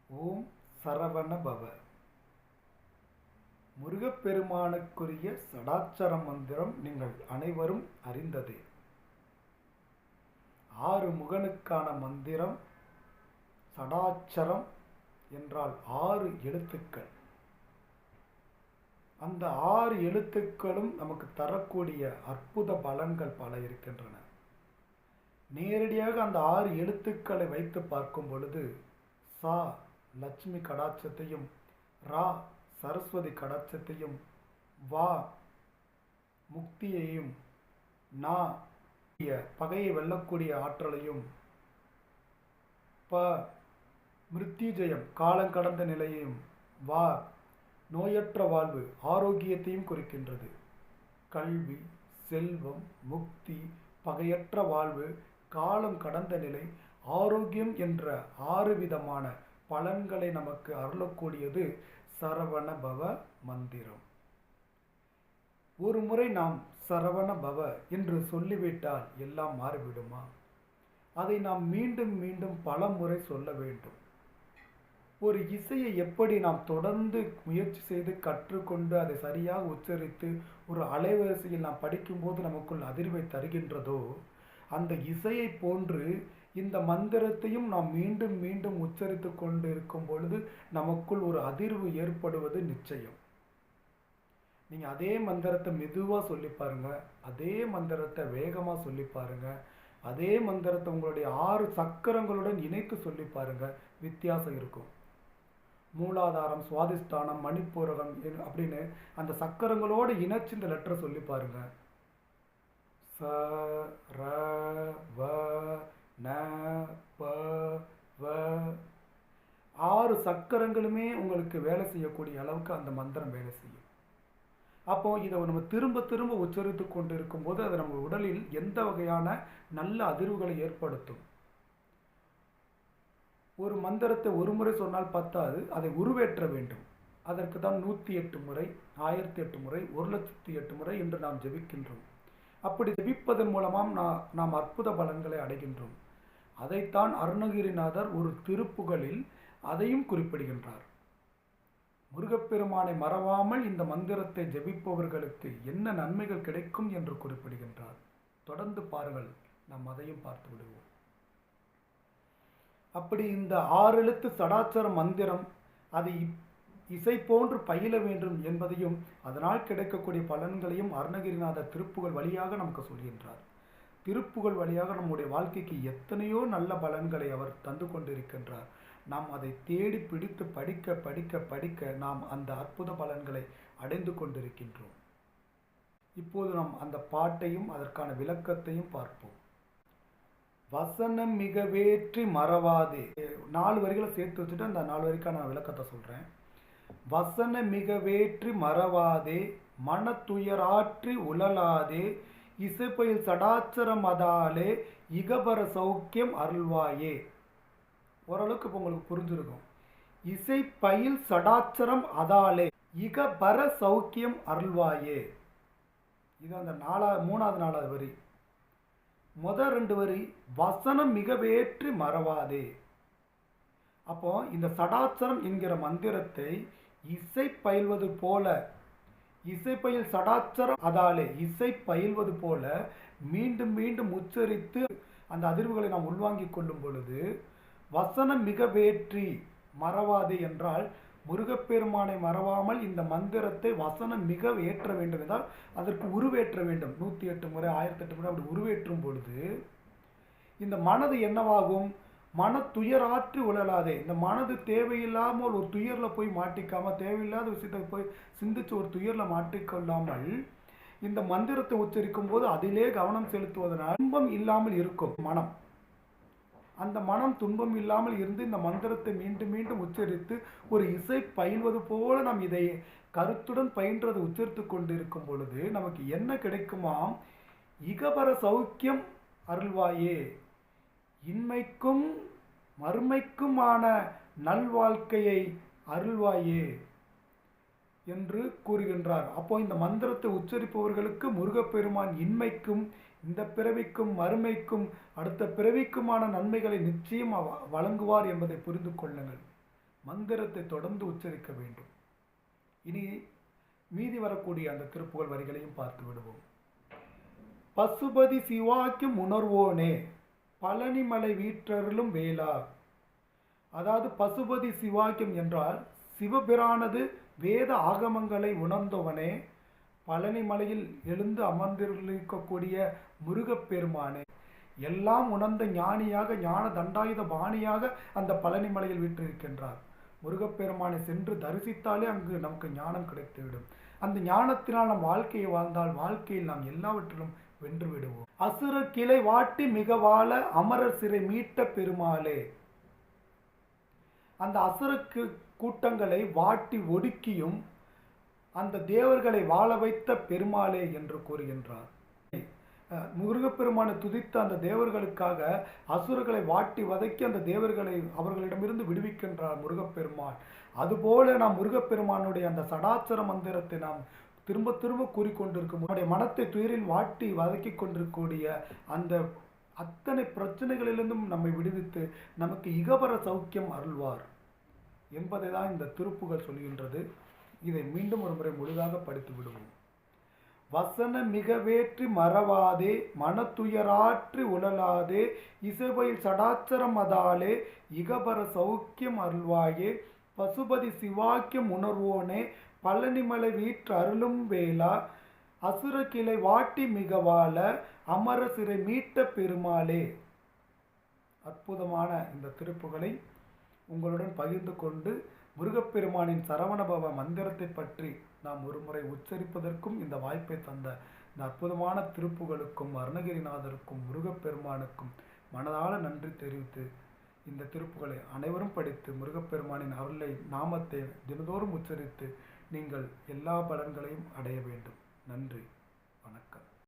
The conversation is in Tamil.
ஓம் சரவண பவ. முருகப்பெருமானுக்குரிய சடாட்சர மந்திரம் நீங்கள் அனைவரும் அறிந்ததே. 6 முகனுக்கான மந்திரம். சடாட்சரம் என்றால் 6 எழுத்துக்கள். அந்த 6 எழுத்துக்களும் நமக்கு தரக்கூடிய அற்புத பலன்கள் பல இருக்கின்றன. நேரடியாக அந்த 6 எழுத்துக்களை வைத்து பார்க்கும் பொழுது சா லட்சுமி கடாட்சத்தையும், ரா சரஸ்வதி கடாட்சத்தையும், வா முக்தியையும், நா பகையை வெல்லக்கூடிய ஆற்றலையும், ப மிருத்யுஜயம் காலங்கடந்த நிலையையும், வா நோயற்ற வாழ்வு ஆரோக்கியத்தையும் குறிக்கின்றது. கல்வி, செல்வம், முக்தி, பகையற்ற வாழ்வு, காலம் கடந்த நிலை, ஆரோக்கியம் என்ற 6 விதமான பலன்களை நமக்கு அருளக்கூடியது சரவண பவ மந்திரம். ஒரு முறை நாம் சரவண பவ என்று சொல்லிவிட்டால் எல்லாம் மாறிவிடுமா? அதை நாம் மீண்டும் மீண்டும் பல முறை சொல்ல வேண்டும். ஒரு இசையை எப்படி நாம் தொடர்ந்து முயற்சி செய்து கற்றுக்கொண்டு அதை சரியாக உச்சரித்து ஒரு அலைவரிசையில் நாம் படிக்கும்போது நமக்குள் அதிர்வை தருகின்றதோ, அந்த இசையை போன்று இந்த மந்திரத்தையும் நாம் மீண்டும் மீண்டும் உச்சரித்து கொண்டு இருக்கும் பொழுது நமக்குள் ஒரு அதிர்வு ஏற்படுவது நிச்சயம். நீங்கள் அதே மந்திரத்தை மெதுவாக சொல்லி பாருங்க, அதே மந்திரத்தை வேகமாக சொல்லி பாருங்க, அதே மந்திரத்தை உங்களுடைய 6 சக்கரங்களுடன் இணைத்து சொல்லி பாருங்க, வித்தியாசம் இருக்கும். மூலாதாரம், சுவாதிஷ்டானம், மணிப்பூரகம் அப்படின்னு அந்த சக்கரங்களோடு இணைச்சு இந்த லெட்டரை சொல்லி பாருங்க. ச ர வ ந ப வ 6 சக்கரங்களுமே உங்களுக்கு வேலை செய்யக்கூடிய அளவுக்கு அந்த மந்திரம் வேலை செய்யும். அப்போ இதை நம்ம திரும்ப திரும்ப உச்சரித்து கொண்டு இருக்கும்போது அது நம்ம உடலில் எந்த வகையான நல்ல அதிர்வுகளை ஏற்படுத்தும். ஒரு மந்திரத்தை ஒரு முறை சொன்னால் பத்தாது, அதை உருவேற்ற வேண்டும். அதற்கு தான் 108 முறை, 1008 முறை, 1,08 முறை என்று நாம் ஜெபிக்கின்றோம். அப்படி ஜெபிப்பதன் மூலமாக நாம் அற்புத பலன்களை அடைகின்றோம். அதைத்தான் அருணகிரிநாதர் ஒரு திருப்புகழில் அதையும் குறிப்பிடுகின்றார். முருகப்பெருமானை மறவாமல் இந்த மந்திரத்தை ஜெபிப்பவர்களுக்கு என்ன நன்மைகள் கிடைக்கும் என்று குறிப்பிடுகின்றார். தொடர்ந்து பாருங்கள், நாம் அதையும் பார்த்து விடுவோம். அப்படி இந்த 6 எழுத்து சடாட்சர மந்திரம் அதை இசை போன்று பயில வேண்டும் என்பதையும் அதனால் கிடைக்கக்கூடிய பலன்களையும் அருணகிரிநாதர் திருப்புகழ் வழியாக நமக்கு சொல்கின்றார். திருப்புகழ் வழியாக நம்முடைய வாழ்க்கைக்கு எத்தனையோ நல்ல பலன்களை அவர் தந்து கொண்டிருக்கின்றார். நாம் அதை தேடி பிடித்து படிக்க படிக்க படிக்க நாம் அந்த அற்புத பலன்களை அடைந்து கொண்டிருக்கின்றோம். இப்போது நாம் அந்த பாட்டையும் அதற்கான விளக்கத்தையும் பார்ப்போம். வசனம் மிக வேற்றி மறவாதே. 4 வரிகளை சேர்த்து வச்சுட்டு அந்த 4 வரிக்கான விளக்கத்தை சொல்கிறேன். வசன மிக வேற்றி மறவாதே, மன துயராற்றி உழலாதே, இசைப்பயில் சடாச்சரம் அதாலே இகபர சௌக்கியம் அருள்வாயே. ஓரளவுக்கு இப்போ உங்களுக்கு புரிஞ்சிருக்கும். இசைப்பயில் சடாச்சரம் அதாலே இகபர சௌக்கியம் அருள்வாயே. இது அந்த 3வது 4வது வரி. முதல் 2 வரி வசனம் மிக வேற்றி மறவாதே. அப்போ இந்த சடாச்சரம் என்கிற மந்திரத்தை இசை பயில்வது போல, இசைப்பயில் சடாச்சரம் அதாலே இசை பயில்வது போல மீண்டும் மீண்டும் உச்சரித்து அந்த அதிர்வுகளை நாம் உள்வாங்கிக் கொள்ளும் பொழுது வசனம் மிக வேற்றி மறவாதே என்றால் முருகப்பெருமானை மறவாமல் இந்த மந்திரத்தை வசனம் மிக ஏற்ற வேண்டும் என்றால் அதற்கு உருவேற்ற வேண்டும். 108 முறை, 1008 முறை அப்படி உருவேற்றும் பொழுது இந்த மனது என்னவாகும்? மன துயராற்றி உழலாதே. இந்த மனது தேவையில்லாமல் ஒரு துயரில் போய் மாட்டிக்காம, தேவையில்லாத விஷயத்தை போய் சிந்திச்சு ஒரு துயரில் மாட்டிக்கொள்ளாமல் இந்த மந்திரத்தை உச்சரிக்கும் போது அதிலே கவனம் செலுத்துவதனால் துன்பம் இல்லாமல் இருக்கும் மனம். அந்த மனம் துன்பம் இல்லாமல் இருந்து இந்த மந்திரத்தை மீண்டும் மீண்டும் உச்சரித்து ஒரு இசை பயில்வது போல நாம் இதை கருத்துடன் பயின்றதை உச்சரித்து கொண்டு இருக்கும் பொழுது நமக்கு என்ன கிடைக்குமாம்? இகபர சௌக்கியம் அருள்வாயே, இன்மைக்கும் மறுமைக்குமான நல்வாழ்க்கையை அருள்வாயே என்று கூறுகின்றார். அப்போ இந்த மந்திரத்தை உச்சரிப்பவர்களுக்கு முருகப்பெருமான் இன்மைக்கும் இந்த பிறவிக்கும் மறுமைக்கும் அடுத்த பிறவிக்குமான நன்மைகளை நிச்சயம் வழங்குவார் என்பதை புரிந்து கொள்ளுங்கள். மந்திரத்தை தொடர்ந்து உச்சரிக்க வேண்டும். இனி மீதி வரக்கூடிய அந்த திருப்புகழ் வரிகளையும் பார்த்து விடுவோம். பசுபதி சிவாக்கியம் உணர்வோனே பழனிமலை வீற்றருளும் வேளா. அதாவது பசுபதி சிவாக்கியம் என்றால் சிவபிரானது வேத ஆகமங்களை உணர்ந்தவனே, பழனிமலையில் எழுந்து அமர்ந்திருக்கக்கூடிய முருகப்பெருமானே, எல்லாம் உணர்ந்த ஞானியாக ஞான தண்டாயுத பாணியாக அந்த பழனிமலையில் வீற்றிருக்கின்றார். முருகப்பெருமானை சென்று தரிசித்தாலே அங்கு நமக்கு ஞானம் கிடைத்துவிடும். அந்த ஞானத்தினால் நம் வாழ்க்கையை வாழ்ந்தால் வாழ்க்கையில் நாம் எல்லாவற்றிலும் வென்று விடுவோம். அசுர கிளை வாட்டி மிக வாழ அமரர் சிறை மீட்ட பெருமாளே. அந்த அசுரக்கு கூட்டங்களை வாட்டி ஒடுக்கியும் அந்த தேவர்களை வாழ வைத்த பெருமாளே என்று கூறுகின்றார். முருகப்பெருமானை துதித்த அந்த தேவர்களுக்காக அசுரர்களை வாட்டி வதக்கி அந்த தேவர்களை அவர்களிடமிருந்து விடுவிக்கின்றார் முருகப்பெருமான். அதுபோல நாம் முருகப்பெருமானுடைய அந்த சடாச்சர மந்திரத்தை நாம் திரும்ப திரும்ப கூறிக்கொண்டிருக்கும் நம்முடைய மனத்தை துயரில் வாட்டி வதக்கி கொண்டிருக்கக்கூடிய அந்த அத்தனை பிரச்சனைகளிலிருந்தும் நம்மை விடுவித்து நமக்கு இகபர சௌக்கியம் அருள்வார் என்பதை தான் இந்த திருப்புகழ் சொல்கின்றது. இதை மீண்டும் ஒரு முறை முழுதாக படித்து விடுவோம். வசன மிக வேற்றி மறவாதே மனத்துயராற்றி உழலாதே இசைபயில் சடாச்சரம் அதாலே இகபர சௌக்கியம் அருள்வாயே பசுபதி சிவாக்கியம் உணர்வோனே பழனிமலை வீற்று அருளும் வேளா அசுர கிளை வாட்டி மிக வாழ அமர சிறை மீட்ட பெருமாளே. அற்புதமான இந்த திருப்புகளை உங்களுடன் பகிர்ந்து கொண்டு முருகப்பெருமானின் சரவணபவ மந்திரத்தை பற்றி நாம் ஒருமுறை உச்சரிப்பதற்கும் இந்த வாய்ப்பை தந்த இந்த அற்புதமான திருப்புகளுக்கும் அருணகிரிநாதருக்கும் முருகப்பெருமானுக்கும் மனதார நன்றி தெரிவித்து இந்த திருப்புகளை அனைவரும் படித்து முருகப்பெருமானின் அருளை நாமத்தை தினதோறும் உச்சரித்து நீங்கள் எல்லா பலன்களையும் அடைய வேண்டும். நன்றி, வணக்கம்.